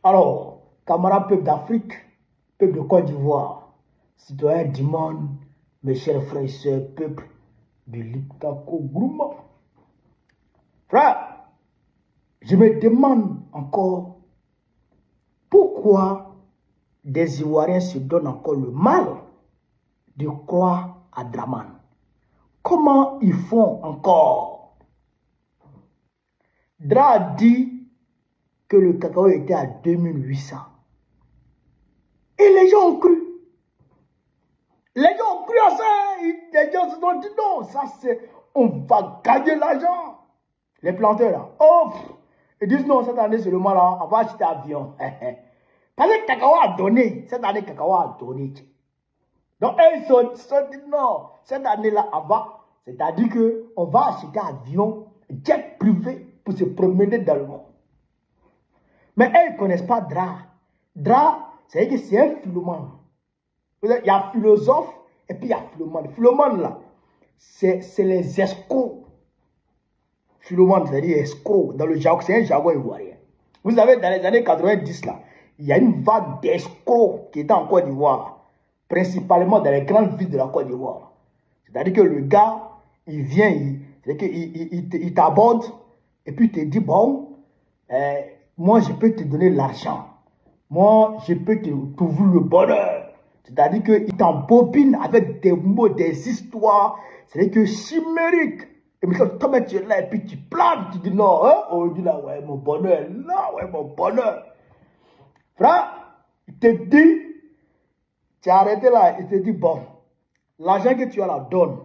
Alors, camarades peuple d'Afrique, peuple de Côte d'Ivoire, citoyens du monde, mes chers frères et sœurs, peuple de l'Iptako Gourma. Frère, je me demande encore pourquoi des Ivoiriens se donnent encore le mal de croire à Draman. Comment ils font encore? Dra a dit que le cacao était à 2800. Et les gens ont cru. Les gens ont cru à ça. Les gens se sont dit non, ça c'est, on va gagner l'argent. Les planteurs là, oh, ils disent non, cette année seulement là, on va acheter avion. Parce que le cacao a donné, cette année le cacao a donné. Donc ils se sont dit non, cette année là, on va, c'est-à-dire qu'on va acheter avion, jet privé pour se promener dans le monde. Mais elles ne connaissent pas Dra. Dra, c'est que c'est un philomane. Il y a philosophe et puis il y a philomane. Philomane là, c'est les escrocs. Philomane, c'est-à-dire escrocs. Dans le jargon, c'est un jargon ivoirien. Vous savez, dans les années 90 là, il y a une vague d'escrocs qui était en Côte d'Ivoire, principalement dans les grandes villes de la Côte d'Ivoire. C'est-à-dire que le gars, il vient, il t'aborde et puis il te dit bon, moi je peux te donner l'argent, moi je peux te trouver le bonheur. C'est-à-dire qu'il t'embobine avec des mots, des histoires, c'est-à-dire que chimériques. Et puis quand tu es là et puis tu planes, tu dis non, hein? On dit là, ouais, mon bonheur, là, ouais, mon bonheur. Frère, il te dit, tu as arrêté là, il te dit bon, l'argent que tu as là, donne.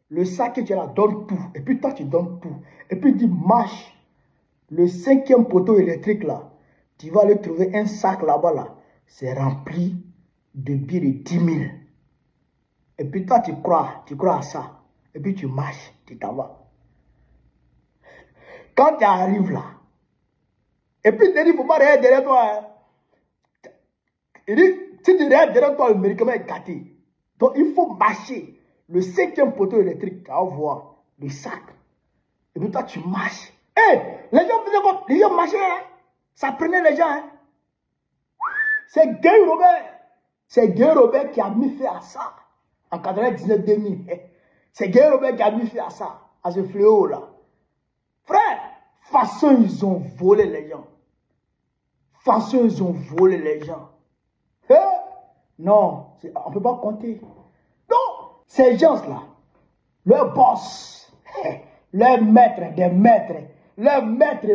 Le sac que tu as là, donne tout. Et puis toi, tu donnes tout. Et puis il dit, marche. Le 5e poteau électrique là, tu vas aller trouver un sac là-bas là, c'est rempli de billets de 10 000. Et puis toi tu crois à ça. Et puis tu marches, tu t'en vas. Quand tu arrives là, et puis il te dit, il ne faut pas regarder derrière toi. Hein. Il dit, si tu regardes derrière toi, le médicament est gâté. Donc il faut marcher. Le 5e poteau électrique, tu vas voir le sac. Et puis toi tu marches. Hey, les gens faisaient quoi? Les gens marchaient, hein? Ça prenait les gens. Hein? C'est Guy Robert. C'est Guy Robert qui a mis fait à ça. En 99-2000. C'est Guy Robert qui a mis fait à ça. À ce fléau-là. Frère, façon ils ont volé les gens. Façon ils ont volé les gens. Hey? Non, on ne peut pas compter. Non, ces gens-là, leur boss, leur maître des maîtres, leur maître,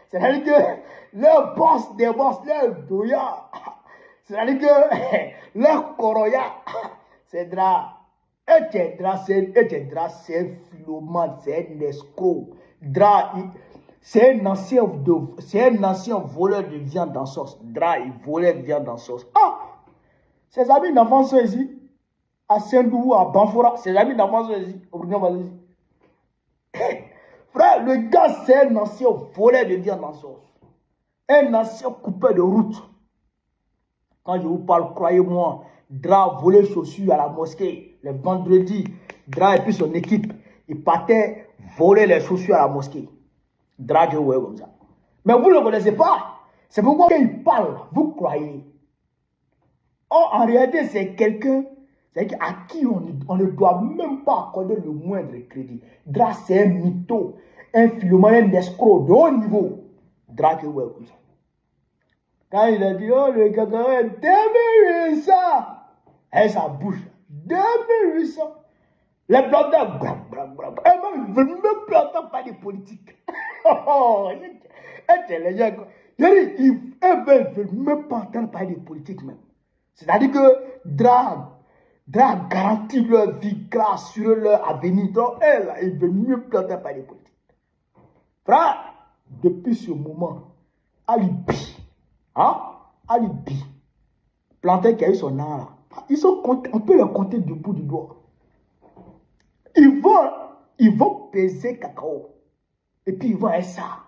c'est-à-dire que leur boss des boss, leur douya, c'est-à-dire que leur coroya, c'est Dra. Et Dra, c'est un philomane, c'est un escroc. Dra, c'est un ancien voleur de viande en sauce. Dra, il volait de viande en sauce. Ah, ses amis d'enfance sont ici, à Saint-Doux, à Banfora, ses amis d'enfance sont ici, au Burkina Faso. Frère, le gars, c'est un ancien voleur de viande en sauce. Un ancien coupeur de route. Quand je vous parle, croyez-moi, Dra volait chaussures à la mosquée. Le vendredi, Dra et puis son équipe, ils partaient voler les chaussures à la mosquée. Dra, je vois comme ça. Mais vous ne le connaissez pas. C'est pourquoi quand il parle, vous croyez. Or, en réalité, c'est quelqu'un à qui on ne doit même pas accorder le moindre crédit. Dra, c'est un mytho, un philomane, un escroc de haut niveau. Dra, que ouais comme ça. Quand il a dit, oh, le cacao est 2800. Et ça bouge. 2800. Les planteurs, et même, ils ne veulent même planter pas de politique. Et les gens, ils ne veulent même pas entendre parler de politique même. C'est-à-dire que Dra garantit leur vie, assure leur avenir. Donc, ils ne veulent même pas entendre parler de politique. Frère, depuis ce moment, Alibi, Alibi, planteur qui a eu son nom là, on peut le compter du bout du doigt. Ils vont peser cacao. Et puis ils vont être ça.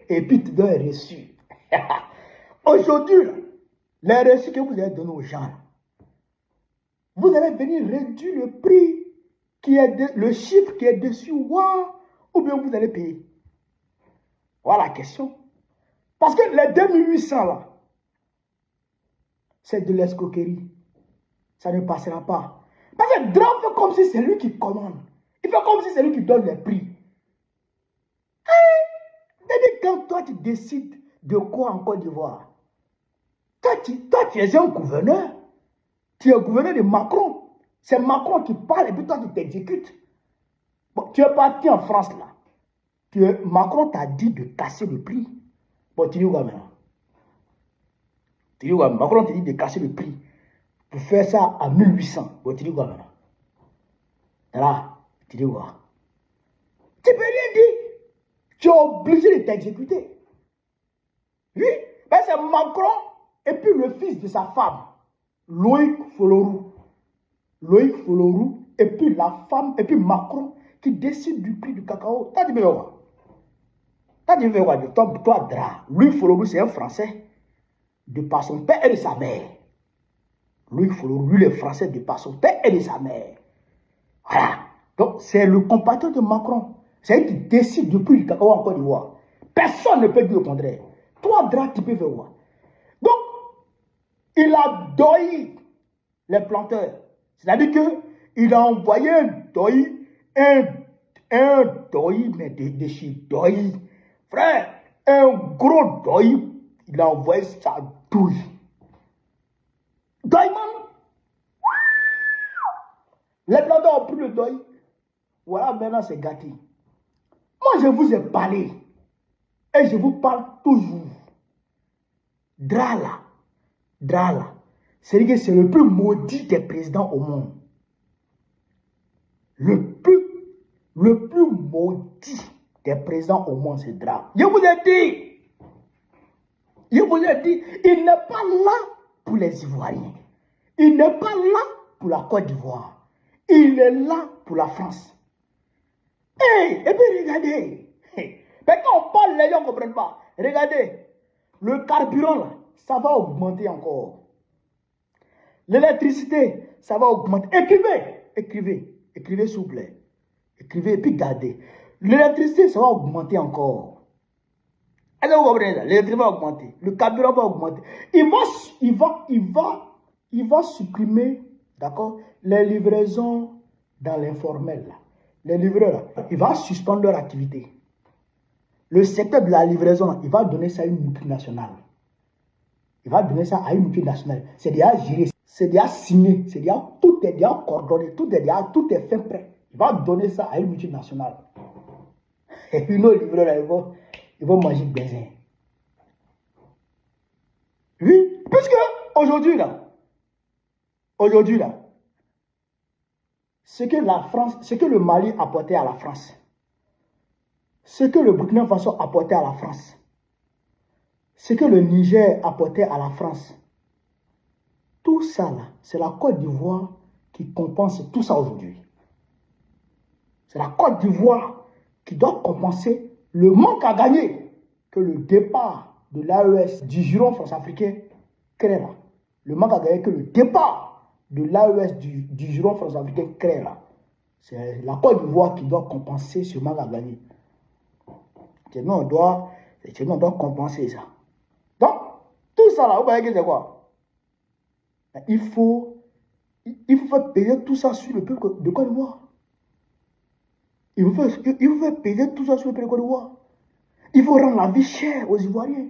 Et puis tu dois un reçu. Aujourd'hui, les reçus que vous allez donner aux gens, vous allez venir réduire le prix qui est le chiffre qui est dessus, ou bien vous allez payer. Voilà la question. Parce que les 2800 là, c'est de l'escroquerie. Ça ne passera pas. Parce que Dra fait comme si c'est lui qui commande. Il fait comme si c'est lui qui donne les prix. Quand toi tu décides de quoi en Côte d'Ivoire, toi tu es un gouverneur. Tu es gouverneur de Macron. C'est Macron qui parle et puis toi tu t'exécutes. Bon, tu es parti en France là. Macron t'a dit de casser le prix. Bon, tu dis quoi maintenant? Tu dis quoi? Macron t'a dit de casser le prix. Pour faire ça à 1800. Bon, tu dis quoi maintenant? Là, tu dis quoi? Tu peux rien dire. Tu es obligé de t'exécuter. Oui, ben c'est Macron et puis le fils de sa femme, Loïc Folorou. Loïc Folorou et puis la femme, et puis Macron qui décide du prix du cacao. T'as dit quoi? T'as dit quoi? Toi, Dra. Loïc Folorou, c'est un Français. De par son père et de sa mère. Loïc Folorou, lui, le Français de par son père et de sa mère. Voilà. Donc, c'est le compatriote de Macron. C'est lui qui décide du prix du cacao en Côte d'Ivoire. Personne ne peut dire le contraire. Toi, Dra, tu peux faire quoi? Donc, il a doyi les planteurs. C'est-à-dire qu'il a envoyé un doyi, mais de chez doyi. Frère, un gros doyi, il a envoyé sa douille. Doyi, man. Les planteurs ont pris le doyi. Voilà, maintenant c'est gâté. Moi, je vous ai parlé. Et je vous parle toujours. Dra là. C'est-à-dire que c'est le plus maudit des présidents au monde. Le plus maudit des présidents au monde, c'est Dra. Je vous ai dit, il n'est pas là pour les Ivoiriens. Il n'est pas là pour la Côte d'Ivoire. Il est là pour la France. Et puis regardez. Mais quand on parle, les gens ne comprennent pas. Regardez, le carburant, là, ça va augmenter encore. L'électricité, ça va augmenter. Écrivez s'il vous plaît. Écrivez et puis gardez. L'électricité, ça va augmenter encore. Est-ce que vous comprenez ça? L'électricité va augmenter. Le carburant va augmenter. Il va supprimer, d'accord, les livraisons dans l'informel. Les livreurs, là, il va suspendre leur activité. Le secteur de la livraison, il va donner ça à une multinationale. Il va donner ça à une multinationale. C'est déjà géré, c'est déjà signé, tout est déjà coordonné, tout est fait prêt. Il va donner ça à une multinationale. Et puis nos livreurs, là, ils vont manger de baiser. Oui, puisque aujourd'hui, là, ce que le Mali apportait à la France, ce que le Burkina Faso apportait à la France, ce que le Niger apportait à la France, tout ça là, c'est la Côte d'Ivoire qui compense tout ça aujourd'hui. C'est la Côte d'Ivoire qui doit compenser le manque à gagner que le départ de l'AES du giron France-africain crée là. Le manque à gagner que le départ de l'AES du giron France-africain crée là. C'est la Côte d'Ivoire qui doit compenser ce manque à gagner. Sinon, on doit compenser ça. Donc, tout ça là, vous voyez que c'est quoi? Il faut payer tout ça sur le peuple de Côte d'Ivoire. Il faut faire payer tout ça sur le peuple de Côte d'Ivoire. Il faut rendre la vie chère aux Ivoiriens.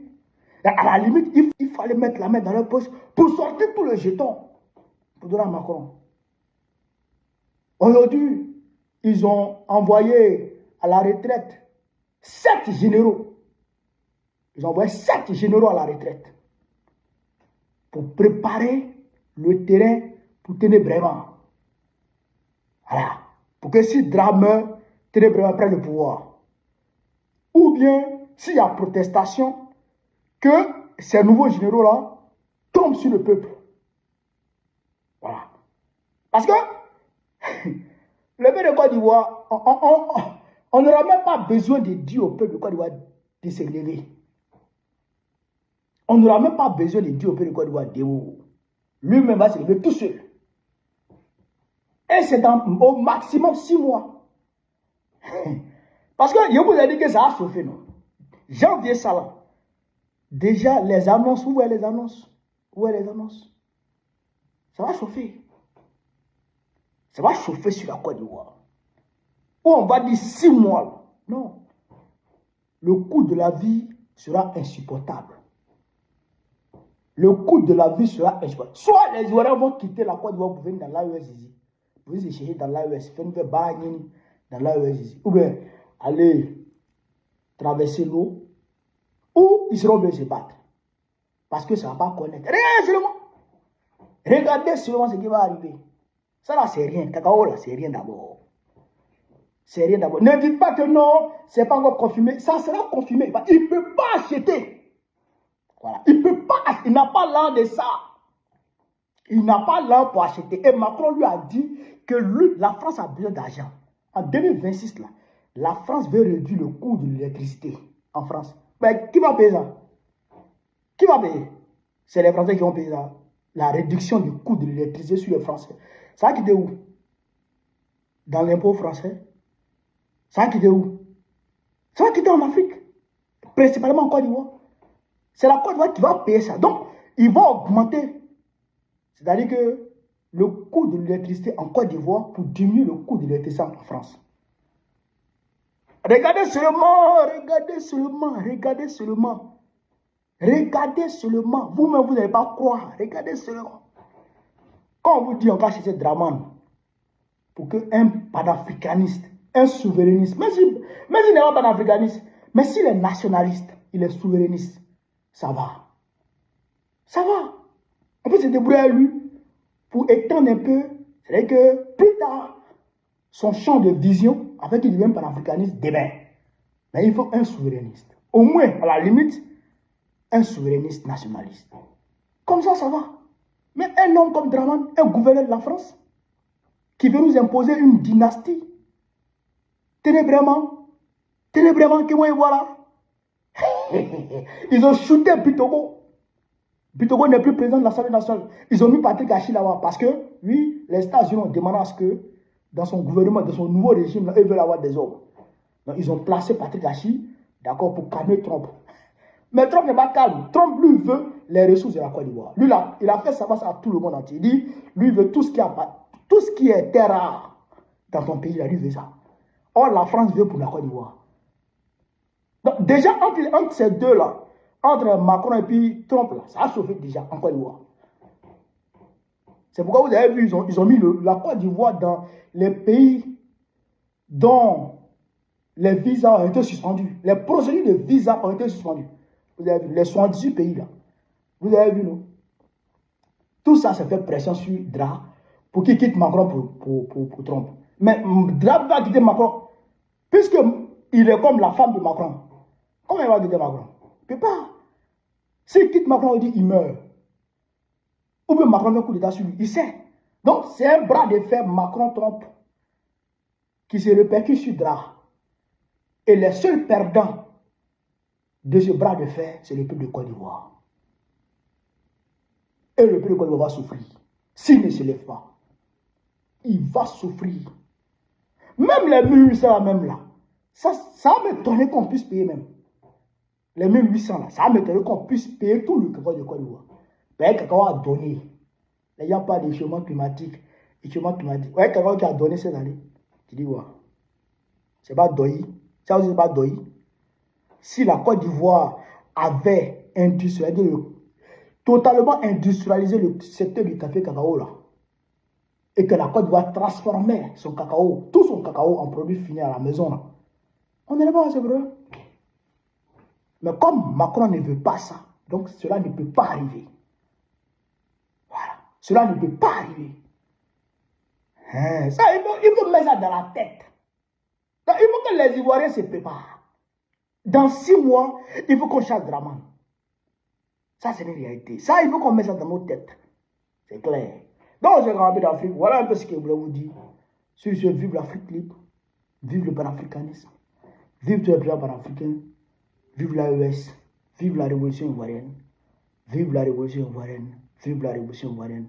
À la limite, il fallait mettre la main dans leur poche pour sortir tous les jetons pour donner à Macron. Aujourd'hui, ils ont envoyé à la retraite 7 généraux. Ils ont envoyé 7 généraux à la retraite pour préparer le terrain pour Ténébrement. Voilà. Pour que si Dra meurt, Ténébrement prenne le pouvoir. Ou bien, s'il y a protestation, que ces nouveaux généraux-là tombent sur le peuple. Voilà. Parce que le peuple de Côte d'Ivoire, on n'aura même pas besoin de dire au peuple de Côte d'Ivoire de se lever. On n'aura même pas besoin de dire au peuple de Côte d'Ivoire de haut. Lui-même va se lever tout seul. Et c'est au maximum 6 mois. Parce que je vous ai dit que ça a chauffé, non? Janvier, ça là. Déjà, les annonces, où est les annonces? Où est les annonces? Ça va chauffer. Ça va chauffer sur la Côte d'Ivoire. Ou on va dire 6 mois. Non. Le coût de la vie sera insupportable. Le coût de la vie sera insupportable. Soit les Ivoiriens vont quitter la Côte d'Ivoire pour venir dans l'AES ici. Pour venir chercher dans l'AES. Faire baragner dans l'AES ici. Ou bien aller traverser l'eau. Ou ils seront obligés de se battre. Parce que ça ne va pas connaître. Rien seulement. Regardez seulement ce qui va arriver. Ça là, c'est rien. Cacao là, c'est rien d'abord. C'est rien d'abord. Ne dites pas que non, c'est pas encore confirmé. Ça sera confirmé. Il ne peut pas acheter. Voilà. Il ne peut pas acheter. Il n'a pas l'an de ça. Il n'a pas l'an pour acheter. Et Macron lui a dit que lui, la France a besoin d'argent. En 2026, là, la France veut réduire le coût de l'électricité en France. Mais qui va payer ça? Qui va payer? C'est les Français qui vont payer ça. La réduction du coût de l'électricité sur les Français. Ça a quitté où? Dans l'impôt français. Ça a quitté où? Ça va quitter en Afrique. Principalement en Côte d'Ivoire. C'est la Côte d'Ivoire qui va payer ça. Donc, ils vont augmenter. C'est-à-dire que le coût de l'électricité en Côte d'Ivoire pour diminuer le coût de l'électricité en France. Regardez seulement, regardez seulement, regardez seulement. Regardez seulement. Vous-même, vous n'allez pas croire. Regardez seulement. Quand on vous dit on va chercher Draman pour qu'un panafricaniste, un souverainiste, mais s'il n'est pas panafricaniste, mais s'il est nationaliste, il est souverainiste, ça va. Ça va. On peut se débrouiller à lui pour étendre un peu. C'est-à-dire que plus tard, son champ de vision, avec qu'il devienne panafricaniste, demain. Mais il faut un souverainiste. Au moins, à la limite, un souverainiste nationaliste. Comme ça, ça va. Mais un homme comme Draman, un gouverneur de la France, qui veut nous imposer une dynastie, ténébrément que moi, voilà. Ils ont shooté Bitogo. Bitogo n'est plus président de l'Assemblée nationale. Ils ont mis Patrick Achi là-bas parce que, oui, les États-Unis ont demandé à ce que, dans son gouvernement, dans son nouveau régime, là, ils veulent avoir des hommes. Donc, ils ont placé Patrick Achi, d'accord, pour calmer Trump. Mais Trump n'est pas calme. Trump, lui, veut les ressources de la Côte d'Ivoire. Lui, là, il a fait savoir ça à tout le monde entier. Il dit, lui, il veut tout ce qui est terre rare dans ton pays, là, lui, veut ça. Or, la France veut pour la Côte d'Ivoire. Donc, déjà, entre ces deux-là, entre Macron et puis Trump, là, ça a chauffé déjà en Côte d'Ivoire. C'est pourquoi vous avez vu, ils ont mis la Côte d'Ivoire dans les pays dont les visas ont été suspendus. Les procédures de visa ont été suspendues. Vous avez vu, les 78 pays là. Vous avez vu, non? Tout ça, ça fait pression sur Dra pour qu'il quitte Macron pour Trump. Mais Dra va quitter Macron, puisqu'il est comme la femme de Macron. Comment il va quitter Macron? Il ne peut pas. S'il quitte Macron, il dit il meurt. Ou bien Macron fait un coup d'état sur lui. Il sait. Donc, c'est un bras de fer Macron-Trump qui se répercute sur Dra. Et les seuls perdants de ce bras de fer, c'est le peuple de Côte d'Ivoire. Et le peuple de Côte d'Ivoire va souffrir. S'il ne se lève pas, il va souffrir. Même les 1800 même là, ça va m'étonner qu'on puisse payer même. Les 1800 là, ça va m'étonner qu'on puisse payer tout le cacao de Côte d'Ivoire. Mais cacao a donné. Il n'y a pas de changement climatique. Ouais, cacao qui a donné cette année. Tu dis quoi? C'est pas Doyi. Ça aussi, c'est pas Doyi. Si la Côte d'Ivoire avait totalement industrialisé le secteur du café cacao là, et que la Côte d'Ivoire transformait son cacao, tout son cacao en produit fini à la maison là, on n'allait pas à ce problème. Mais comme Macron ne veut pas ça, donc cela ne peut pas arriver. Voilà. Cela ne peut pas arriver. Ça, il faut mettre ça dans la tête. Donc, il faut que les Ivoiriens se préparent. Dans 6 mois, il faut qu'on chasse Draman. Ça, c'est une réalité. Ça, il faut qu'on mette ça dans nos têtes. C'est clair. Donc, j'ai grandi d'Afrique. Voilà un peu ce que je voulais vous dire. Sur ce, vive l'Afrique libre. Vive le panafricanisme. Vive tous les présidents panafricains. Vive l'AES. Vive la révolution ivoirienne. Vive la révolution ivoirienne. Vive la révolution ivoirienne.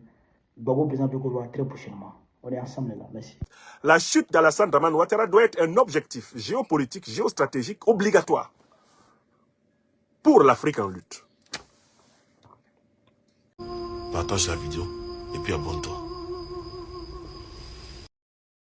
Gbagbo président de Côte d'Ivoire très prochainement. On est ensemble là. Merci. La chute d'Alassane Dramane Ouattara doit être un objectif géopolitique, géostratégique obligatoire pour l'Afrique en lutte. partage la vidéo et puis abonne-toi.